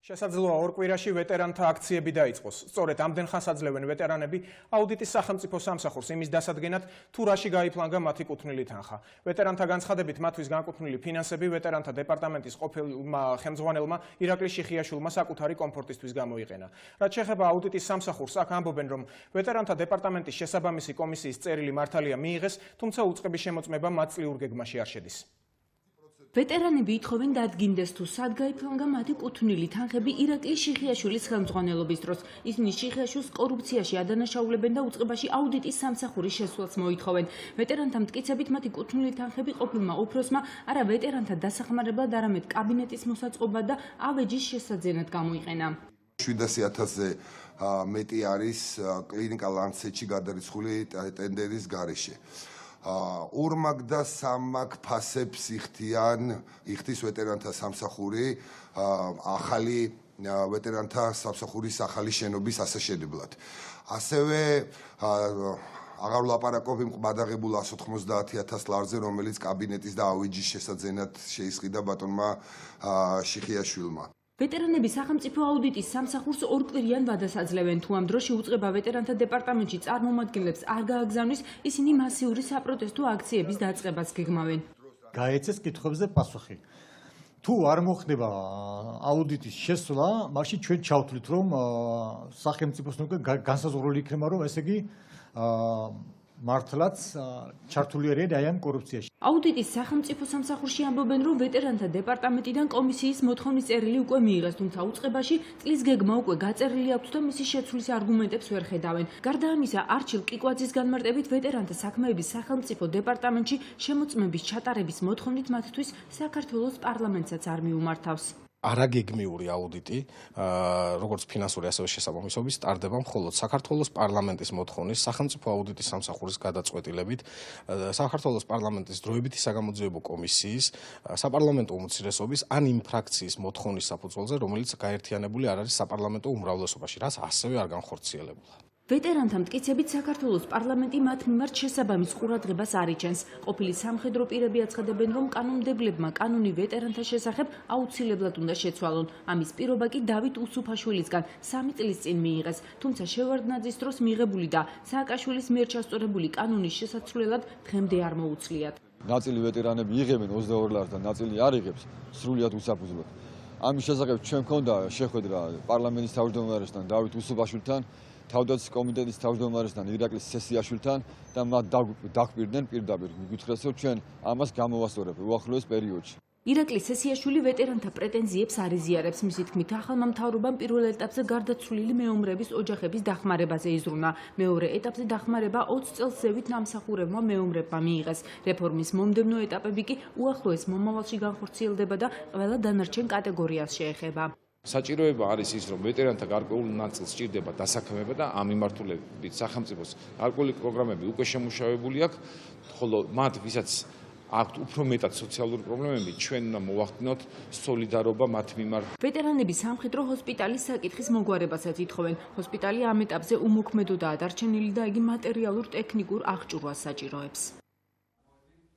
შესაძლოა ორ კვირაში ვეტერანთა აქციები დაიწყოს. სწორედ ამდენ ხანს აძლევენ ვეტერანები აუდიტის სახელმწიფო სამსახურს იმის დასადგენად, თუ რაში გაიფლანგა მათი კუთვნილი თანხა. ვეტერანთა განცხადებით, მათთვის განკუთვნილი ფინანსები ვეტერანთა დეპარტამენტის ყოფილმა ხელმძღვანელმა ირაკლი შიხიაშვილმა საკუთარი კომფორტისთვის გამოიყენა. რაც შეეხება აუდიტის სამსახურს, აქ ამბობენ, რომ ვეტერანთა დეპარტამენტის შესაბამისი კომისიის წერილი მართალია მიიღეს, თუმცა უწყების შემოწმება მათ წლიურ გეგმაში არ შედის. ვეტერანები ითხოვენ დადგინდეს თუ სად გაიფლანგა მათი კუთვნილი თანხები ირაკლი შიხიაშვილის ხელმძღვანელობის დროს. ისინი შიხიაშვილს კორუფციაში ადანაშაულებენ და უწყებაში აუდიტის სამსახურის შესვლას მოითხოვენ. ვეტერანთა მტკიცებით მათი კუთვნილი თანხები ყოფილმა უფროსმა არა ვეტერანთა დასახმარებლად, არამედ კაბინეტის მოსაწყობად და ავეჯის შესაძენად გამოიყენა. 700,000-ზე მეტი არის კლინიკა ლანცეტში გადარიცხული ტენდერის გარეშე. ორმაგ და სამაგ ფასებს იხდის ვეტერანთა სამსახური ახალი ვეტერანთა სამსახურის ახალი შენობის ასაშენებლად. ასევე აღარ ვლაპარაკობ იმ ყბადაღებულ 190,000 ლარზე, რომელიც კაბინეტის და ავეჯის შესაძენად შეისყიდა ბატონმა შიხიაშვილმა. ვეტერანები სახელმწიფო აუდიტის სამსახურს ორკვირიან ვადას აძლევენ. თუ ამ დროში უწყება ვეტერანთა დეპარტამენტში წარმომადგენლებს არ გააგზავნის, ისინი მასიური საპროტესტო აქციების დაწყებას გეგმავენ. გაეცეს კითხვებზე პასუხი. თუ არ მოხდება აუდიტის შესვლა, მაშინ ჩვენ ჩავთვლით, რომ სახელმწიფოსთან უკვე განსაზღვრული იქნება, რომ ესე იგი მართლაც ჩართული არიან აი ამ კორუფციაში. აუდიტის სახელმწიფო სამსახურში ამბობენ, რომ ვეტერანთა დეპარტამენტიდან კომისიის მოთხოვნის წერილი უკვე მიიღეს, თუმცა უწყებაში წლის გეგმა უკვე გაწერილი აქვს და მისი შეცვლის არგუმენტებს ვერ ხედავენ. გარდა ამისა, არჩილ კიკვაძის განმარტებით, ვეტერანთა საქმეების სახელმწიფო დეპარტამენტში შემოწმების ჩატარების მოთხოვნით მათთვის საქართველოს პარლამენტსაც არ მიუმართავს. არაგეგმიური აუდიტი, როგორც ფინანსური, ასევე შესაბამისობის, ტარდება მხოლოდ საქართველოს პარლამენტის მოთხოვნის, სახელმწიფო აუდიტის სამსახურის გადაწყვეტილებით, საქართველოს პარლამენტის დროებითი საგამოძიებო კომისიის, საპარლამენტო უმცირესობის ან იმ ფრაქციის მოთხოვნის საფუძველზე, რომელიც გაერთიანებული არ არის საპარლამენტო უმრავლესობაში, რაც ასევე არ განხორციელებულა. ვეტერანთა მტკიცებით საქართველოს პარლამენტი მათ მიმართ შესაბამის ყურადღებას არ იჩენს. ყოფილი სამხედრო პირები აცხადებენ, რომ კანონმდებლებმა კანონი ვეტერანთა შესახებ აუცილებლად უნდა შეცვალონ. ამის პირობა კი დავით უსუფაშვილისგან 3 წლის წინ მიიღეს, თუმცა შევარდნაძის დროს მიღებული და სააკაშვილის მიერ ჩასწორებული კანონის შესაცვლელად დღემდე არ მოუცლიათ. ნაწილი ვეტერანები იღებენ 22 ლარს და ნაწილი არ იღებს სრულიად უსაფუძვლოდ. ამის შესახებ ჩვენ მქონდა შეხვედრა პარლამენტის თავმჯდომარესთან დავით უსუფაშვილთან, თავდაცვის კომიტეტის თავმჯდომარესთან ირაკლი სესიაშვილთან და მათ დაგვირდნენ პირდაპირ. მიგვითხრეს, რომ ჩვენ ამას გამოვასწორებ უახლოეს პერიოდში. ირაკლი სესიაშვილი ვეტერანთა პრეტენზიებს არ იზიარებს. მისი თქმით, ახალმა მთავრობამ პირველ ეტაპზე გარდაცვლილი მეომრების ოჯახების დახმარებაზე იზრუნა. მეორე ეტაპზე დახმარება 20 წელს ზევით ნამსახურებმა მეომრებმა მიიღეს. რეფორმის მომდევნო ეტაპები კი უახლოეს მომავალში განხორციელდება და ყველა დანარჩენ კატეგორიას შეეხება. საჭიროება არის ის, რომ ვეტერანთა გარკვეულ ნაწილს სჭირდება დასაქმება და ამ მიმართულებით სახელმწიფოს გარკვეული პროგრამები უკვე შემუშავებული აქვს, ხოლო მათ, ვისაც აქვთ უფრო მეტად სოციალური პრობლემები, ჩვენ უნდა მოვახდინოთ სოლიდარობა მათ მიმართ. ვეტერანები სამხედრო ჰოსპიტალის საკითხის მოგვარებასაც ითხოვენ. ჰოსპიტალი ამ ეტაპზე უმოქმედოდაა დარჩენილი და იგი მატერიალურ-ტექნიკურ აღჭურვას საჭიროებს.